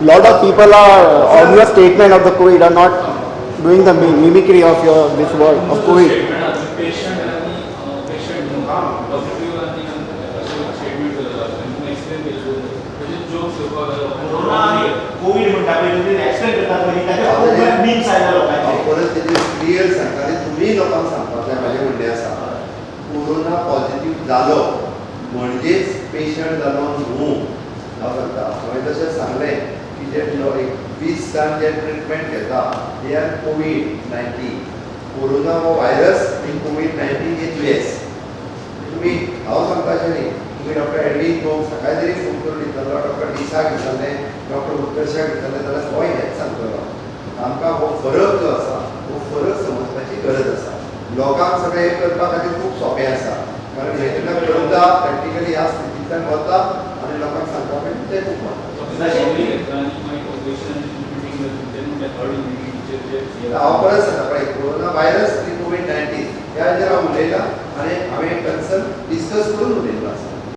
lot of people are on your statement of the COVID are not doing the mimicry of your this word of COVID. Patient आणि patient positive आणि statement explain केलं म्हणजे jokes corona आणि Covid म्हणटा पळय तुम्ही explain करता पळय ताचे मीम्स आयला लोकांचे परत तेजे क्लियर सांगता आनी तुम्ही लोकांक सांगपाक जाय म्हाजें म्हणणें आसा कोरोना पॉझिटिव्ह जालो म्हणजेच पेशंट जालो न्हू हांव सांगता हांवें तशें सांगलें की जे 20 जाण जे ट्रिटमेंट घेता दे आर COVID-19 कोरोना हो व्हायरस आनी COVID-19 हे दुयेंस तुम्ही हांव सांगता अशें न्ही तुम्ही डॉक्टर एडवीन तो सकाळी जरी फोन करून दितलो डॉक्टर दिसाक दितले डॉक्टर उत्कर्शाक दितले जाल्यार होय हेच सांगतलो आमकां हो फरक जो आसा हो फरक समजपाची गरज आसा लोकांक सगळें हे करपा खातीर खूब सोंपें आसा कारण हेतून कळटा प्रॅक्टिकली ह्या स्थितींतल्यान वता आनी लोकांक सांगता पळय तें खूब हांव परत सांगता पळय कोरोना व्हायरस आनी COVID-19 ह्या हाचेर हांव उलयलां आनी हांवें कन्सर्न डिस्कस करून उलयल्लो आसा